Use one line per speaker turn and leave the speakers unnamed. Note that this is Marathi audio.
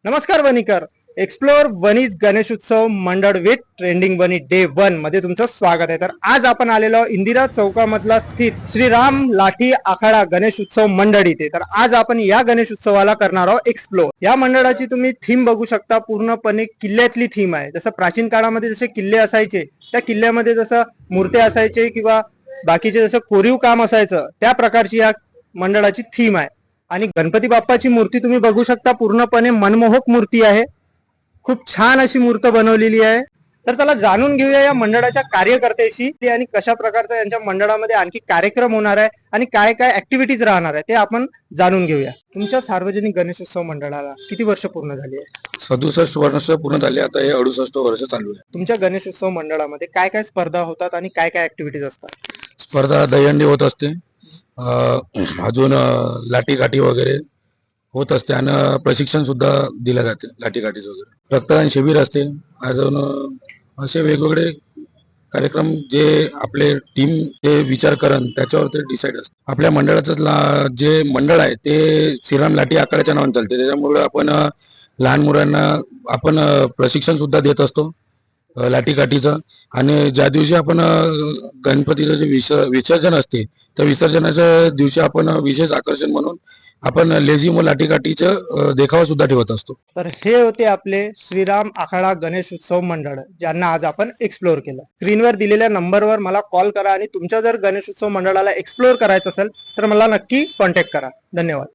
नमस्कार वणीकर. एक्सप्लोर वनीज गणेश उत्सव मंडळ विथ ट्रेंडिंग वनी डे 1 मध्ये तुमचं स्वागत आहे. तर आज आपण आलेलो इंदिरा चौकामधला स्थित श्रीराम लाठी आखाडा गणेश उत्सव मंडळ इथे. तर आज आपण या गणेश उत्सवाला करणार आहोत एक्सप्लोर. या मंडळाची तुम्ही थीम बघू शकता, पूर्णपणे किल्ल्यातली थीम आहे. जसं प्राचीन काळामध्ये जसे किल्ले असायचे, त्या किल्ल्यामध्ये जसं मूर्त्या असायचे किंवा बाकीचे जसं कोरीव काम असायचं, त्या प्रकारची या मंडळाची थीम आहे. आणि गणपती बाप्पाची मूर्ती तुम्ही बघू शकता, पूर्णपणे मनमोहक मूर्ती आहे. खूप छान अशी मूर्त बनवलेली आहे. तर चला जाणून घेऊया या मंडळाच्या कार्यकर्त्याशी आणि कशा प्रकारचा यांच्या मंडळामध्ये आणखी कार्यक्रम होणार आहे आणि काय काय ऍक्टिव्हिटीज राहणार आहे ते आपण जाणून घेऊया. तुमच्या सार्वजनिक गणेशोत्सव मंडळाला किती वर्ष पूर्ण झाली आहे?
67 वर्ष पूर्ण झाले. आता हे 68 वर्ष चालू आहे.
तुमच्या गणेशोत्सव मंडळामध्ये काय काय स्पर्धा होतात आणि काय काय ऍक्टिव्हिटीज असतात?
स्पर्धा दहीहंडी होत असते, अजून लाठी काठी वगैरे होत असते आणि प्रशिक्षण सुद्धा दिलं जाते लाठी काठीचं वगैरे. रक्तदान शिबिर असते, अजून असे वेगवेगळे कार्यक्रम जे आपले टीम जे विचार करण त्याच्यावर ते डिसाईड असते. आपल्या मंडळाचं जे मंडळ आहे ते श्रीराम लाठी आखाड्याच्या नावाने चालते. त्याच्यामुळे आपण लहान मुलांना आपण प्रशिक्षण सुद्धा देत असतो लाठी काठीचं. आणि ज्या दिवशी आपण गणपतीचं जे विसर्जन असते त्या विसर्जनाच्या दिवशी आपण विशेष आकर्षण म्हणून आपण लेझिम व लाठी काठीचं देखावा सुद्धा ठेवत असतो.
तर हे होते आपले श्रीराम आखाडा गणेश उत्सव मंडळ, ज्यांना आज आपण एक्सप्लोर केलं. स्क्रीनवर दिलेल्या नंबरवर मला कॉल करा आणि तुमच्या जर गणेश उत्सव मंडळाला एक्सप्लोर करायचं असेल तर मला नक्की कॉन्टॅक्ट करा. धन्यवाद.